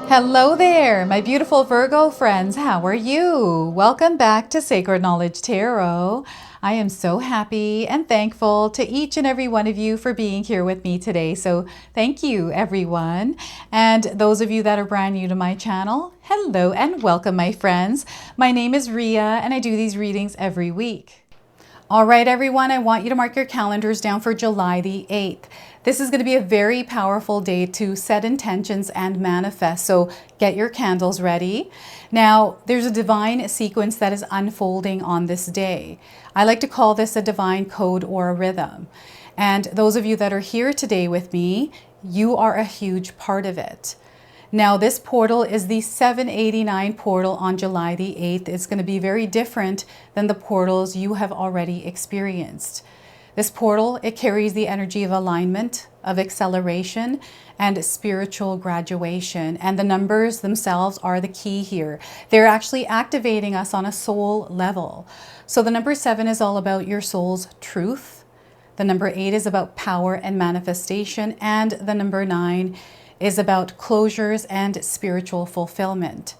Hello there, my beautiful Virgo friends. How are you? Welcome back to Sacred Knowledge Tarot. I am so happy and thankful to each and every one of you for being here with me today. So thank you, everyone. And those of you that are brand new to my channel, hello and welcome, my friends. My name is Ria and I do these readings every week. All right, everyone, I want you to mark your calendars down for July the 8th. This is going to be a very powerful day to set intentions and manifest. So get your candles ready. Now, there's a divine sequence that is unfolding on this day. I like to call this a divine code or a rhythm. And those of you that are here today with me, you are a huge part of it. Now, this portal is the 789 portal on July the 8th. It's going to be very different than the portals you have already experienced. This portal, it carries the energy of alignment, of acceleration, and spiritual graduation. And the numbers themselves are the key here. They're actually activating us on a soul level. So the number 7 is all about your soul's truth. The number 8 is about power and manifestation. And the number 9 is about closures and spiritual fulfillment.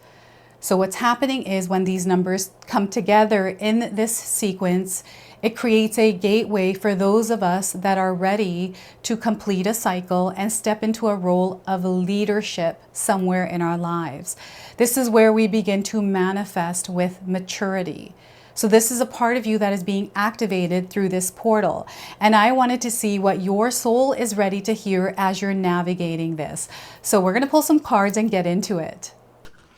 So what's happening is when these numbers come together in this sequence, it creates a gateway for those of us that are ready to complete a cycle and step into a role of leadership somewhere in our lives. This is where we begin to manifest with maturity. So this is a part of you that is being activated through this portal. And I wanted to see what your soul is ready to hear as you're navigating this. So we're going to pull some cards and get into it.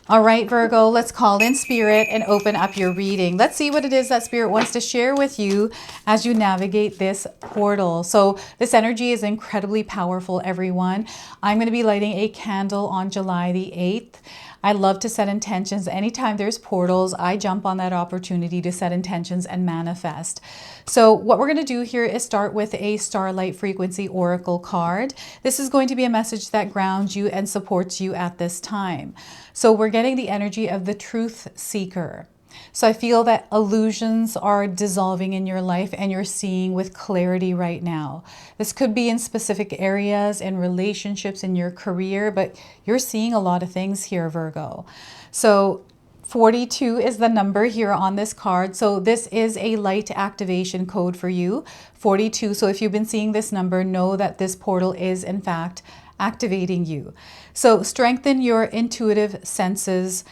All right, Virgo, let's call in Spirit and open up your reading. Let's see what it is that Spirit wants to share with you as you navigate this portal. So this energy is incredibly powerful, everyone. I'm going to be lighting a candle on July the 8th. I love to set intentions. Anytime there's portals, I jump on that opportunity to set intentions and manifest. So what we're going to do here is start with a Starlight Frequency Oracle card. This is going to be a message that grounds you and supports you at this time. So we're getting the energy of the Truth Seeker. So I feel that illusions are dissolving in your life and you're seeing with clarity right now. This could be in specific areas, in relationships, in your career, but you're seeing a lot of things here, Virgo. So 42 is the number here on this card. So this is a light activation code for you, 42. So if you've been seeing this number, know that this portal is in fact activating you. So strengthen your intuitive senses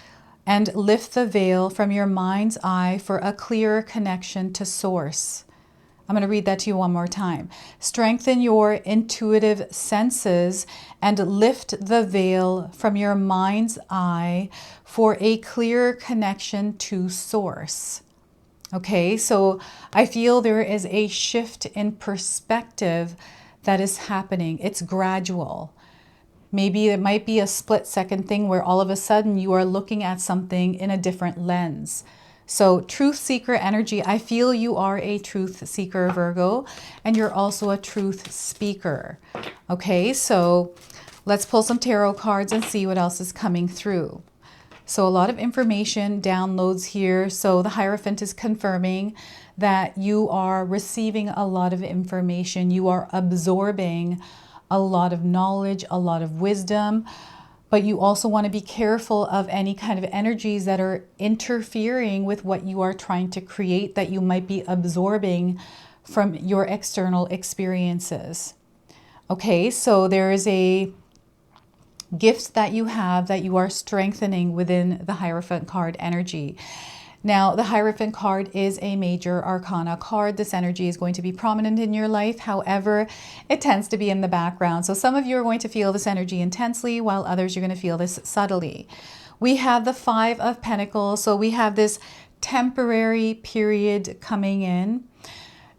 and lift the veil from your mind's eye for a clearer connection to Source. I'm going to read that to you one more time. Strengthen your intuitive senses and lift the veil from your mind's eye for a clearer connection to Source. Okay, so I feel there is a shift in perspective that is happening. It's gradual. Maybe it might be a split-second thing where all of a sudden you are looking at something in a different lens. So truth seeker energy, I feel you are a truth seeker, Virgo, and you're also a truth speaker. Okay, so let's pull some tarot cards and see what else is coming through. So a lot of information downloads here. So the Hierophant is confirming that you are receiving a lot of information. You are absorbing a lot of knowledge, a lot of wisdom, but you also want to be careful of any kind of energies that are interfering with what you are trying to create, that you might be absorbing from your external experiences. Okay, so there is a gift that you have that you are strengthening within the Hierophant card energy. Now, the Hierophant card is a major arcana card. This energy is going to be prominent in your life. However, it tends to be in the background. So some of you are going to feel this energy intensely, while others you're going to feel this subtly. We have the Five of Pentacles. So we have this temporary period coming in.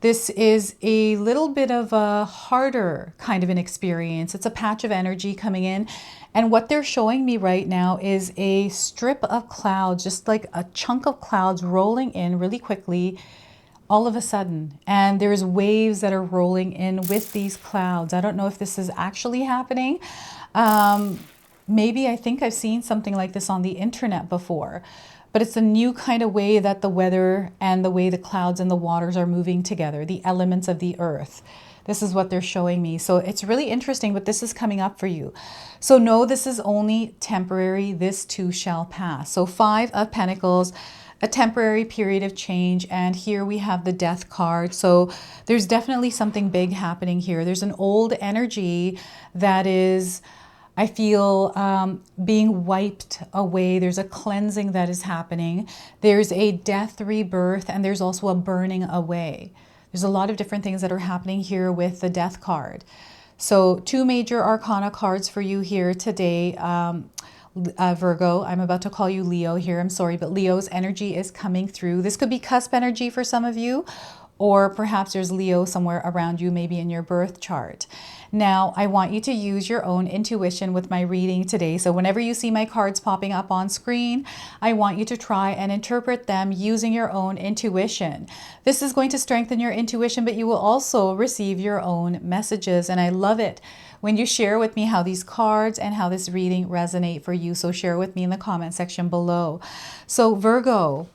This is a little bit of a harder kind of an experience. It's a patch of energy coming in. And what they're showing me right now is a strip of clouds, just like a chunk of clouds rolling in really quickly all of a sudden. And there's waves that are rolling in with these clouds. I don't know if this is actually happening. Maybe I think I've seen something like this on the internet before. But it's a new kind of way that the weather and the way the clouds and the waters are moving together, the elements of the earth. This is what they're showing me. So it's really interesting, but this is coming up for you. So no, this is only temporary. This too shall pass. So 5 of Pentacles, a temporary period of change. And here we have the Death card. So there's definitely something big happening here. There's an old energy that is, I feel, being wiped away. There's a cleansing that is happening. There's a death rebirth, and there's also a burning away. There's a lot of different things that are happening here with the Death card. So 2 major arcana cards for you here today, Virgo. I'm about to call you Leo here. I'm sorry, but Leo's energy is coming through. This could be cusp energy for some of you, or perhaps there's Leo somewhere around you, maybe in your birth chart. Now, I want you to use your own intuition with my reading today. So whenever you see my cards popping up on screen, I want you to try and interpret them using your own intuition. This is going to strengthen your intuition, but you will also receive your own messages. And I love it when you share with me how these cards and how this reading resonate for you. So share with me in the comment section below. So Virgo,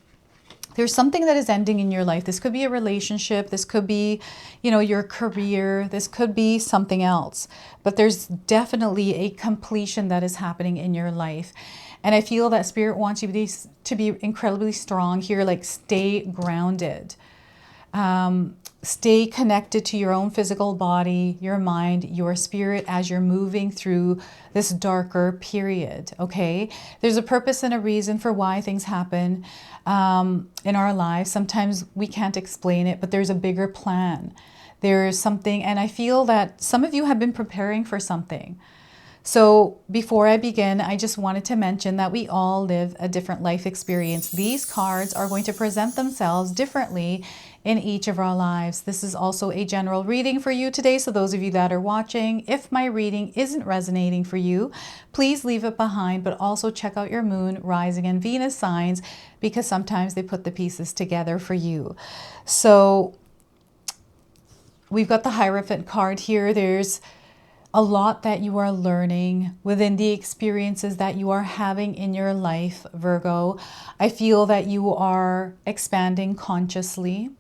there's something that is ending in your life. This could be a relationship. This could be, your career. This could be something else. But there's definitely a completion that is happening in your life. And I feel that Spirit wants you to be incredibly strong here, like stay grounded. Stay connected to your own physical body, your mind, your spirit as you're moving through this darker period, okay? There's a purpose and a reason for why things happen in our lives. Sometimes we can't explain it, but there's a bigger plan. There's something, and I feel that some of you have been preparing for something. So before I begin, I just wanted to mention that we all live a different life experience. These cards are going to present themselves differently in each of our lives. This is also a general reading for you today. So those of you that are watching, if my reading isn't resonating for you, please leave it behind, but also check out your moon, rising, and Venus signs, because sometimes they put the pieces together for you. So we've got the Hierophant card here. There's a lot that you are learning within the experiences that you are having in your life, Virgo. I feel that you are expanding consciously.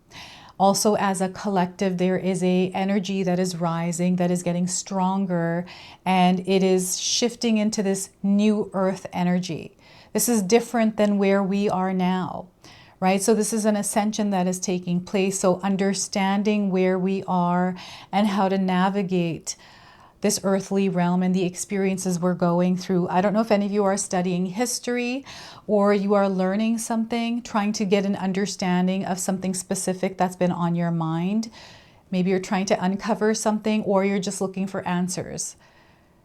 Also, as a collective, there is a energy that is rising, that is getting stronger, and it is shifting into this new earth energy. This is different than where we are now, right? So this is an ascension that is taking place. So understanding where we are and how to navigate this earthly realm and the experiences we're going through. I don't know if any of you are studying history or you are learning something, trying to get an understanding of something specific that's been on your mind. Maybe you're trying to uncover something, or you're just looking for answers.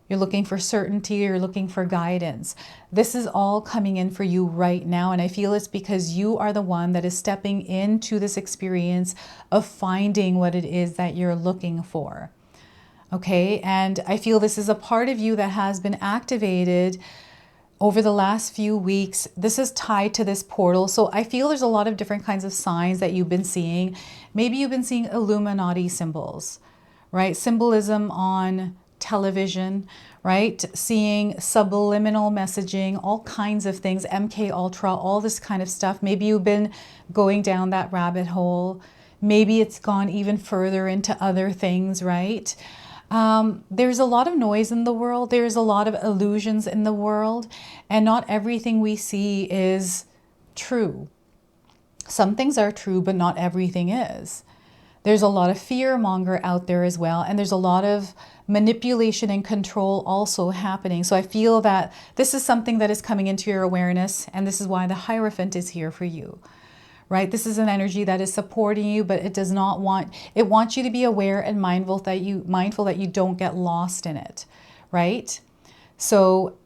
You're looking for certainty, you're looking for guidance. This is all coming in for you right now, and I feel it's because you are the one that is stepping into this experience of finding what it is that you're looking for. Okay, and I feel this is a part of you that has been activated over the last few weeks. This is tied to this portal. So I feel there's a lot of different kinds of signs that you've been seeing. Maybe you've been seeing Illuminati symbols, right? Symbolism on television, right? Seeing subliminal messaging, all kinds of things, MK Ultra, all this kind of stuff. Maybe you've been going down that rabbit hole. Maybe it's gone even further into other things, right? There's a lot of noise in the world. There's a lot of illusions in the world, and not everything we see is true. Some things are true, but not everything is. There's a lot of fear-monger out there as well, and there's a lot of manipulation and control also happening. So I feel that this is something that is coming into your awareness, and this is why the Hierophant is here for you. Right? This is an energy that is supporting you, but it does not want, it wants you to be aware and mindful that you don't get lost in it, right? So,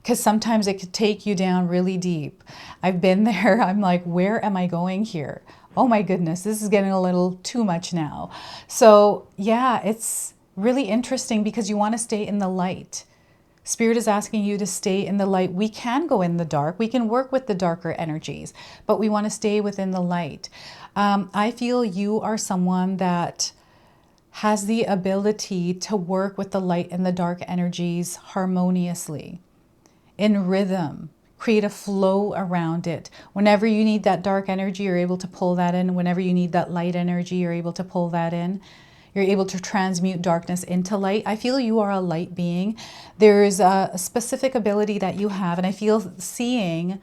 because sometimes it could take you down really deep. I've been there. I'm like, where am I going here? Oh my goodness, this is getting a little too much now. So yeah, it's really interesting because you want to stay in the light. Spirit is asking you to stay in the light. We can go in the dark. We can work with the darker energies, but we want to stay within the light. I feel you are someone that has the ability to work with the light and the dark energies harmoniously, in rhythm, create a flow around it. Whenever you need that dark energy, you're able to pull that in. Whenever you need that light energy, you're able to pull that in. You're able to transmute darkness into light. I feel you are a light being. There's a specific ability that you have, and I feel seeing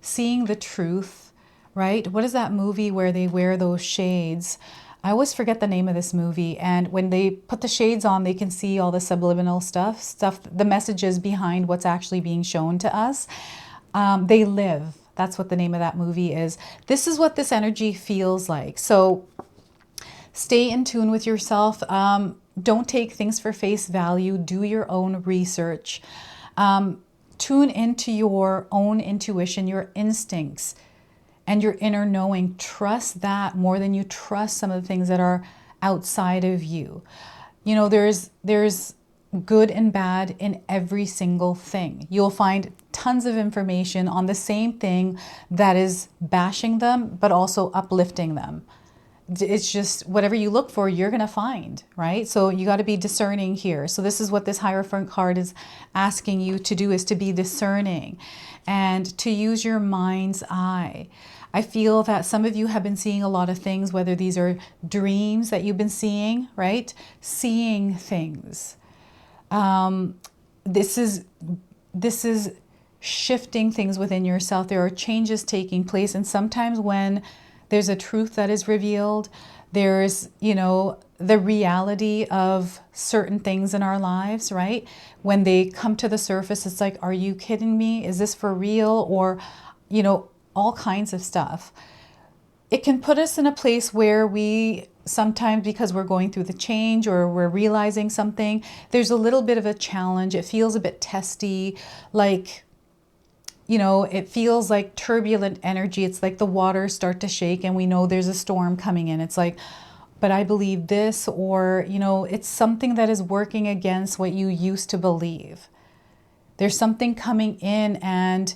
the truth, right? What is that movie where they wear those shades? I always forget the name of this movie. And when they put the shades on, they can see all the subliminal stuff, the messages behind what's actually being shown to us. They live. That's what the name of that movie is. This is what this energy feels like. So stay in tune with yourself. Don't take things for face value. Do your own research. Tune into your own intuition, your instincts, and your inner knowing. Trust that more than you trust some of the things that are outside of you. You know, there's good and bad in every single thing. You'll find tons of information on the same thing that is bashing them, but also uplifting them. It's just whatever you look for, you're going to find, right? So you got to be discerning here. So this is what this Hierophant card is asking you to do, is to be discerning and to use your mind's eye. I feel that some of you have been seeing a lot of things, whether these are dreams that you've been seeing, right? Seeing things. This is shifting things within yourself. There are changes taking place. And sometimes when there's a truth that is revealed, there's, you know, the reality of certain things in our lives, right? When they come to the surface, it's like, are you kidding me? Is this for real? Or, you know, all kinds of stuff. It can put us in a place where we sometimes, because we're going through the change or we're realizing something, there's a little bit of a challenge. It feels a bit testy, like, you know, it feels like turbulent energy. It's like the waters start to shake and we know there's a storm coming in. It's like, but I believe this, or, you know, it's something that is working against what you used to believe. There's something coming in and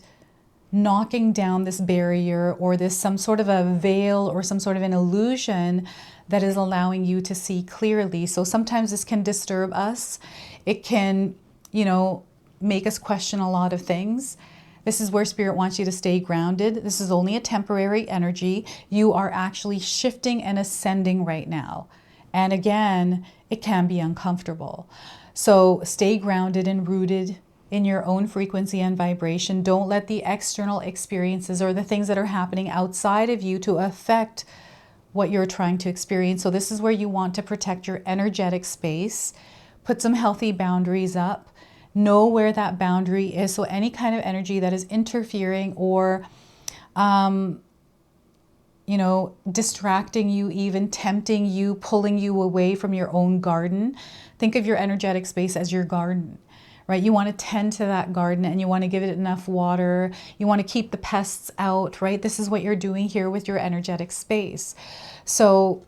knocking down this barrier, or this some sort of a veil or some sort of an illusion that is allowing you to see clearly. So sometimes this can disturb us. It can, you know, make us question a lot of things. This is where Spirit wants you to stay grounded. This is only a temporary energy. You are actually shifting and ascending right now. And again, it can be uncomfortable. So stay grounded and rooted in your own frequency and vibration. Don't let the external experiences or the things that are happening outside of you to affect what you're trying to experience. So this is where you want to protect your energetic space. Put some healthy boundaries up. Know where that boundary is. So any kind of energy that is interfering or, you know, distracting you, even tempting you, pulling you away from your own garden. Think of your energetic space as your garden. Right? You want to tend to that garden and you want to give it enough water. You want to keep the pests out, right? This is what you're doing here with your energetic space. So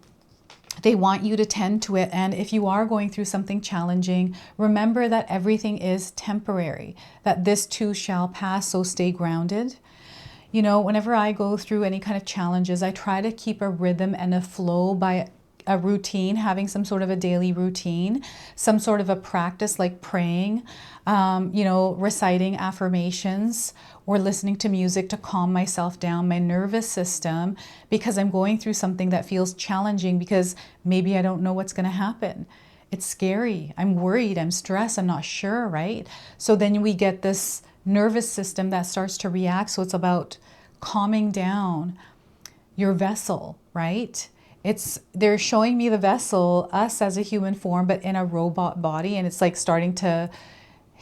they want you to tend to it. And if you are going through something challenging, remember that everything is temporary, that this too shall pass. So stay grounded. You know, whenever I go through any kind of challenges, I try to keep a rhythm and a flow by a routine, having some sort of a daily routine, some sort of a practice like praying, you know, reciting affirmations or listening to music to calm myself down, my nervous system, because I'm going through something that feels challenging, because maybe I don't know what's going to happen. It's scary. I'm worried. I'm stressed. I'm not sure, right? So then we get this nervous system that starts to react. So it's about calming down your vessel, right? They're showing me the vessel, us as a human form, but in a robot body. And it's like starting to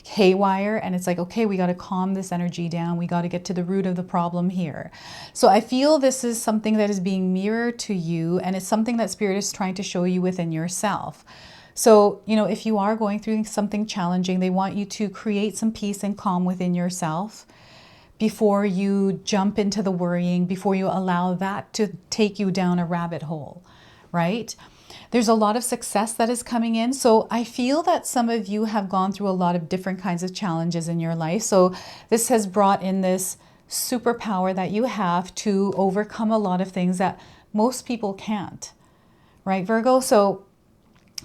haywire. And it's like, okay, we got to calm this energy down. We got to get to the root of the problem here. So I feel this is something that is being mirrored to you. And it's something that Spirit is trying to show you within yourself. So, you know, if you are going through something challenging, they want you to create some peace and calm within yourself before you jump into the worrying, before you allow that to take you down a rabbit hole, right? There's a lot of success that is coming in. So I feel that some of you have gone through a lot of different kinds of challenges in your life. So this has brought in this superpower that you have to overcome a lot of things that most people can't, right, Virgo? So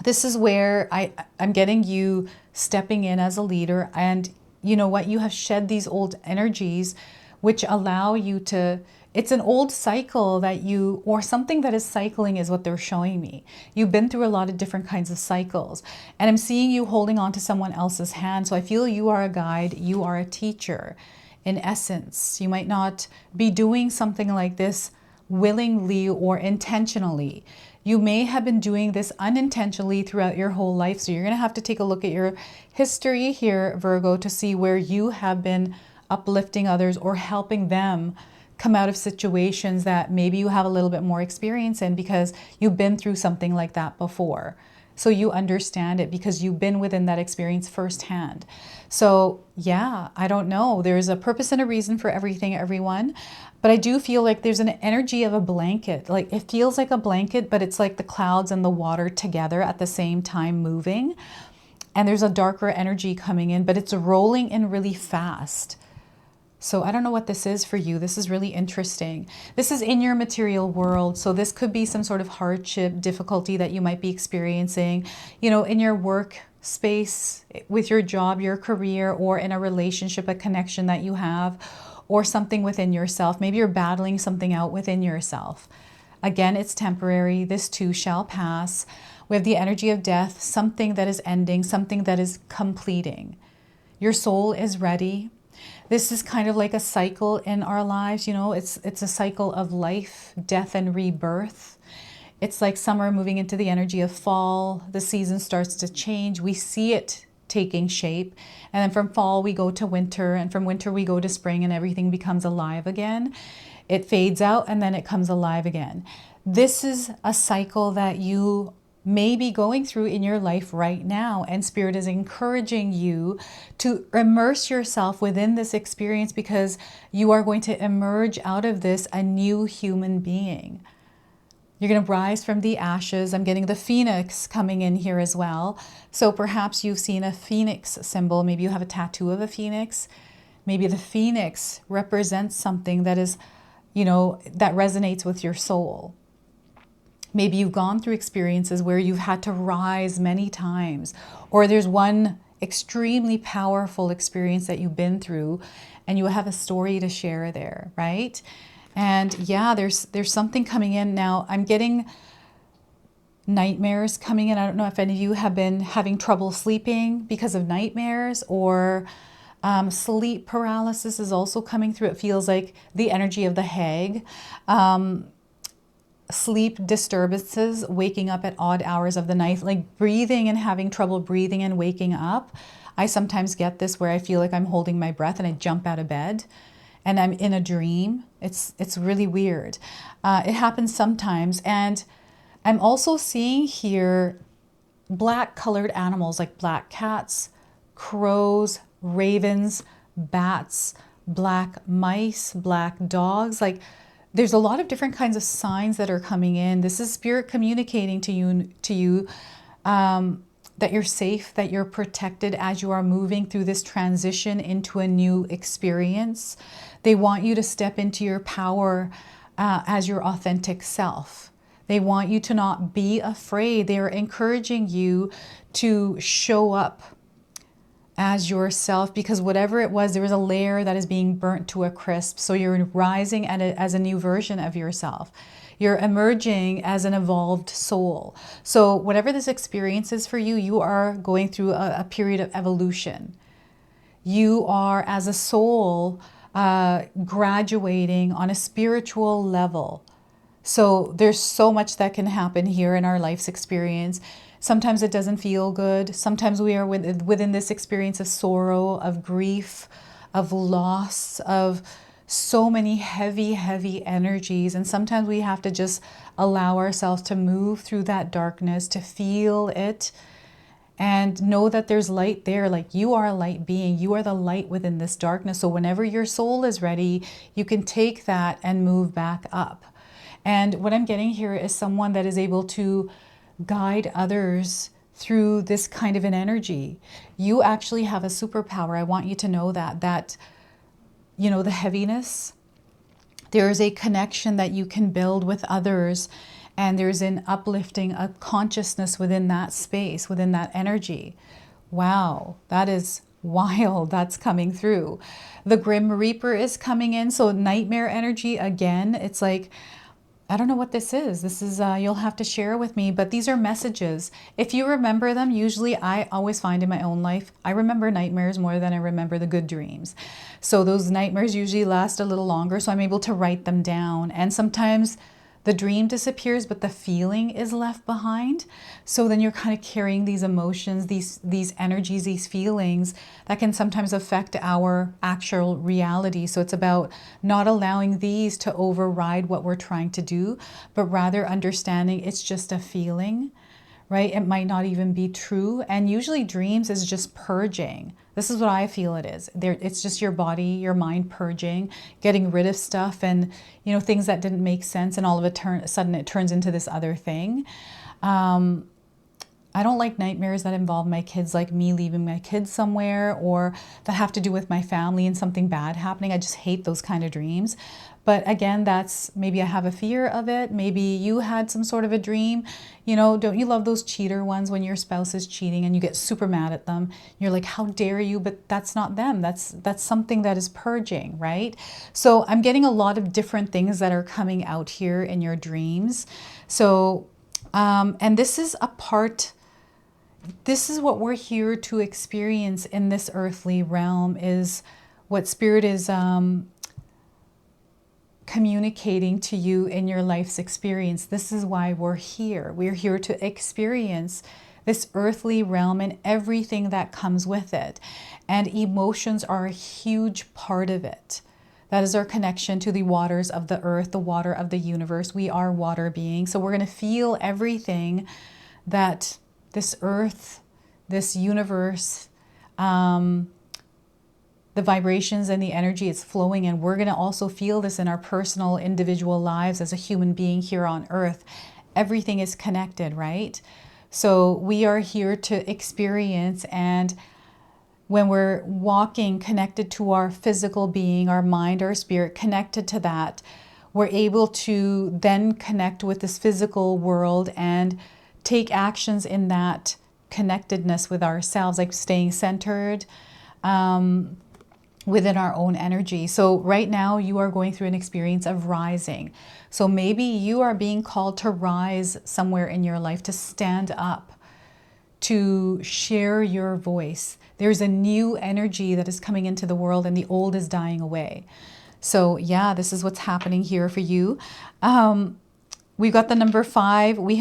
this is where I'm getting you stepping in as a leader. And you know what? You have shed these old energies which allow you to, it's an old cycle that you, or something that is cycling is what they're showing me. You've been through a lot of different kinds of cycles, and I'm seeing you holding on to someone else's hand. So I feel you are a guide, you are a teacher. In essence, you might not be doing something like this willingly or intentionally. You may have been doing this unintentionally throughout your whole life. So you're going to have to take a look at your history here, Virgo, to see where you have been uplifting others or helping them come out of situations that maybe you have a little bit more experience in because you've been through something like that before. So you understand it because you've been within that experience firsthand. So yeah, I don't know. There's a purpose and a reason for everything, everyone. But I do feel like there's an energy of a blanket. Like it feels like a blanket, but it's like the clouds and the water together at the same time moving. And there's a darker energy coming in, but it's rolling in really fast. So I don't know what this is for you. This is really interesting. This is in your material world. So this could be some sort of hardship, difficulty that you might be experiencing, you know, in your work space, with your job, your career, or in a relationship, a connection that you have, or something within yourself. Maybe you're battling something out within yourself. Again, it's temporary. This too shall pass. We have the energy of death, something that is ending, something that is completing. Your soul is ready. This is kind of like a cycle in our lives, you know, it's a cycle of life, death, and rebirth. It's like summer moving into the energy of fall. The season starts to change. We see it taking shape. And then from fall, we go to winter. And from winter, we go to spring and everything becomes alive again. It fades out and then it comes alive again. This is a cycle that you may be going through in your life right now, and Spirit is encouraging you to immerse yourself within this experience because you are going to emerge out of this a new human being. You're going to rise from the ashes. I'm getting the phoenix coming in here as well. So perhaps you've seen a phoenix symbol. Maybe you have a tattoo of a phoenix. Maybe the phoenix represents something that is, you know, that resonates with your soul. Maybe you've gone through experiences where you've had to rise many times, or there's one extremely powerful experience that you've been through and you have a story to share there, right? And yeah, there's something coming in now. I'm getting nightmares coming in. I don't know if any of you have been having trouble sleeping because of nightmares, or sleep paralysis is also coming through. It feels like the energy of the hag. Sleep disturbances, waking up at odd hours of the night, like breathing and having trouble breathing and waking up. I sometimes get this where I feel like I'm holding my breath and I jump out of bed and I'm in a dream. It's really weird. It happens sometimes. And I'm also seeing here black colored animals like black cats, crows, ravens, bats, black mice, black dogs. Like there's a lot of different kinds of signs that are coming in. This is Spirit communicating to you that you're safe, that you're protected as you are moving through this transition into a new experience. They want you to step into your power as your authentic self. They want you to not be afraid. They are encouraging you to show up as yourself, because whatever it was, there was a layer that is being burnt to a crisp. So you're rising as a new version of yourself. You're emerging as an evolved soul. So whatever this experience is for you, you are going through a period of evolution. You are, as a soul, graduating on a spiritual level. So there's so much that can happen here in our life's experience. Sometimes it doesn't feel good. Sometimes we are within this experience of sorrow, of grief, of loss, of so many heavy, heavy energies. And sometimes we have to just allow ourselves to move through that darkness, to feel it, and know that there's light there. Like you are a light being. You are the light within this darkness. So whenever your soul is ready, you can take that and move back up. And what I'm getting here is someone that is able to guide others through this kind of an energy. You actually have a superpower. I want you to know that, you know, the heaviness, there's a connection that you can build with others, and there's an uplifting, a consciousness within that space, within that energy. Wow, that is wild that's coming through. The Grim Reaper is coming in. So nightmare energy again. It's like, I don't know what this is. This is, you'll have to share with me, but these are messages. If you remember them, usually I always find in my own life, I remember nightmares more than I remember the good dreams. So those nightmares usually last a little longer, so I'm able to write them down. And sometimes the dream disappears, but the feeling is left behind. So then you're kind of carrying these emotions, these energies, these feelings that can sometimes affect our actual reality. So it's about not allowing these to override what we're trying to do, but rather understanding it's just a feeling, right? It might not even be true. And usually dreams is just purging. This is what I feel it is. It's just your body, your mind purging, getting rid of stuff and, you know, things that didn't make sense, and all of a sudden it turns into this other thing. I don't like nightmares that involve my kids, like me leaving my kids somewhere, or that have to do with my family and something bad happening. I just hate those kind of dreams. But again, that's, maybe I have a fear of it. Maybe you had some sort of a dream. You know, don't you love those cheater ones when your spouse is cheating and you get super mad at them? You're like, how dare you? But that's not them. That's something that is purging, right? So I'm getting a lot of different things that are coming out here in your dreams. So, and this is a part, this is what we're here to experience in this earthly realm, is what Spirit is communicating to you in your life's experience. This is why we're here. We're here to experience this earthly realm and everything that comes with it. And emotions are a huge part of it. That is our connection to the waters of the earth, the water of the universe. We are water beings. So we're going to feel everything that this earth, this universe, the vibrations and the energy it's flowing, and we're going to also feel this in our personal individual lives as a human being here on earth. Everything is connected, right? So we are here to experience, and when we're walking connected to our physical being, our mind, our spirit, connected to that, we're able to then connect with this physical world and take actions in that connectedness with ourselves, like staying centered, within our own energy. So right now you are going through an experience of rising. So maybe you are being called to rise somewhere in your life, to stand up, to share your voice. There's a new energy that is coming into the world and the old is dying away. So yeah, this is what's happening here for you. We've got the number 5. We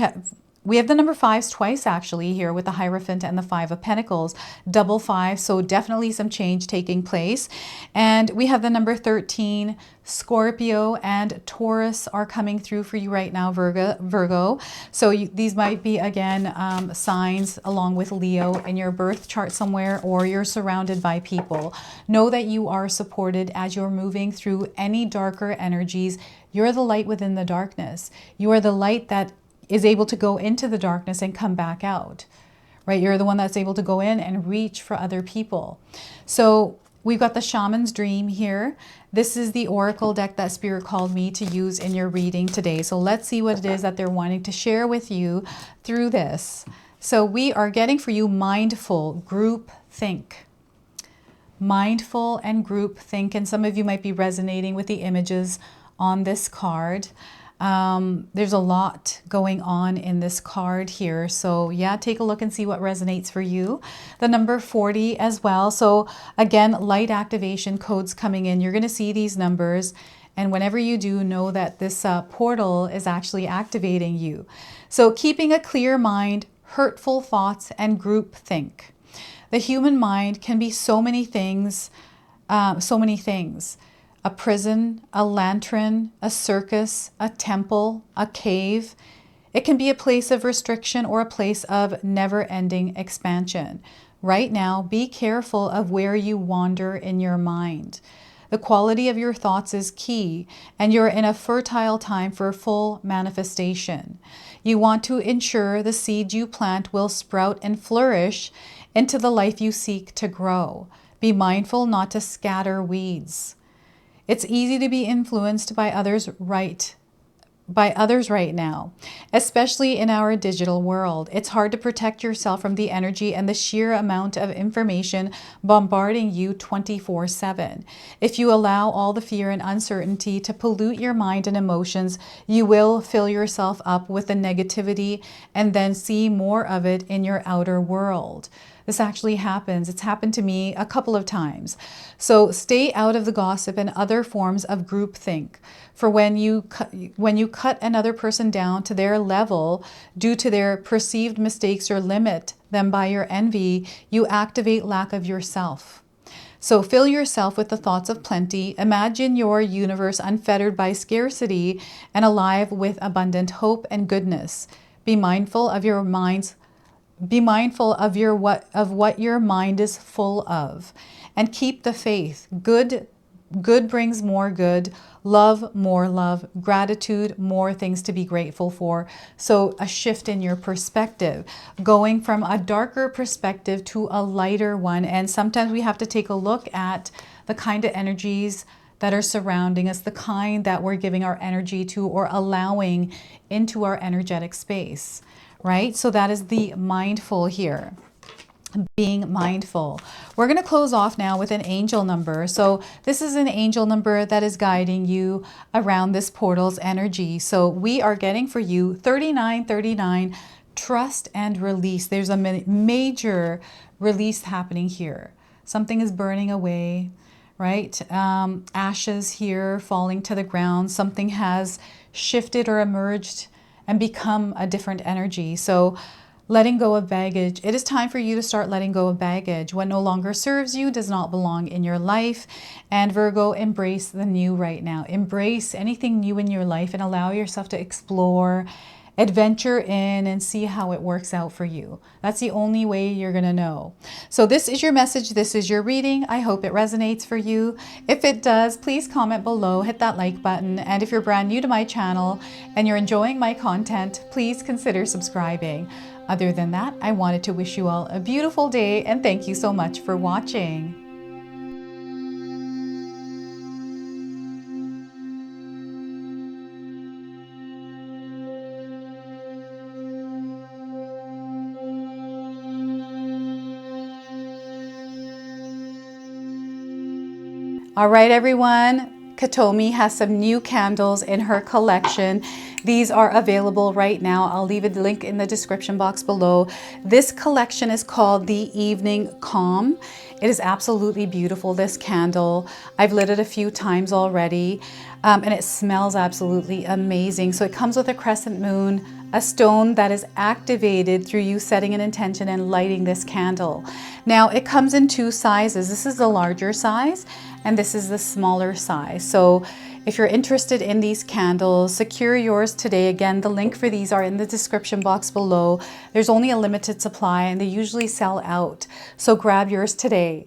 have the number 5s twice actually here with the Hierophant and the 5 of Pentacles, double 5. So definitely some change taking place. And we have the number 13, Scorpio and Taurus are coming through for you right now, Virgo. So these might be, again, signs along with Leo in your birth chart somewhere, or you're surrounded by people. Know that you are supported as you're moving through any darker energies. You're the light within the darkness. You are the light that is able to go into the darkness and come back out, right? You're the one that's able to go in and reach for other people. So we've got the Shaman's Dream here. This is the Oracle deck that Spirit called me to use in your reading today. So let's see what it is that they're wanting to share with you through this. So we are getting for you mindful group think. Mindful and group think. And some of you might be resonating with the images on this card. There's a lot going on in this card here. So yeah, take a look and see what resonates for you. The number 40 as well. So again, light activation codes coming in. You're going to see these numbers. And whenever you do, know that this portal is actually activating you. So keeping a clear mind, hurtful thoughts, and group think. The human mind can be so many things, A prison, a lantern, a circus, a temple, a cave. It can be a place of restriction or a place of never-ending expansion. Right now, be careful of where you wander in your mind. The quality of your thoughts is key, and you're in a fertile time for full manifestation. You want to ensure the seed you plant will sprout and flourish into the life you seek to grow. Be mindful not to scatter weeds. It's easy to be influenced by others' right by others right now, especially in our digital world. It's hard to protect yourself from the energy and the sheer amount of information bombarding you 24/7. If you allow all the fear and uncertainty to pollute your mind and emotions, you will fill yourself up with the negativity and then see more of it in your outer world. This actually happens. It's happened to me a couple of times. So stay out of the gossip and other forms of groupthink. For when you cut another person down to their level due to their perceived mistakes or limit them by your envy, you activate lack of yourself. So fill yourself with the thoughts of plenty. Imagine your universe unfettered by scarcity and alive with abundant hope and goodness. Be mindful of your mind's Be mindful of what your mind is full of, and keep the faith. Good brings more good, love more love, gratitude more things to be grateful for. So a shift in your perspective, going from a darker perspective to a lighter one. And sometimes we have to take a look at the kind of energies that are surrounding us, the kind that we're giving our energy to or allowing into our energetic space. Right? So that is the mindful here, being mindful. We're going to close off now with an angel number. So this is an angel number that is guiding you around this portal's energy. So we are getting for you 3939, trust and release. There's a major release happening here. Something is burning away, right? Ashes here falling to the ground. Something has shifted or emerged and become a different energy. So letting go of baggage. It is time for you to start letting go of baggage. What no longer serves you does not belong in your life. And Virgo, embrace the new right now. Embrace anything new in your life and allow yourself to explore, adventure in, and see how it works out for you. That's the only way you're going to know. So this is your message. This is your reading. I hope it resonates for you. If it does, please comment below, hit that like button. And if you're brand new to my channel and you're enjoying my content, please consider subscribing. Other than that, I wanted to wish you all a beautiful day and thank you so much for watching. All right, everyone. Katomi has some new candles in her collection. These are available right now. I'll leave a link in the description box below. This collection is called the Evening Calm. It is absolutely beautiful, this candle. I've lit it a few times already, and it smells absolutely amazing. So it comes with a crescent moon, a stone that is activated through you setting an intention and lighting this candle. Now, it comes in two sizes. This is the larger size, and this is the smaller size. So if you're interested in these candles, secure yours today. Again, the link for these are in the description box below. There's only a limited supply and they usually sell out. So grab yours today.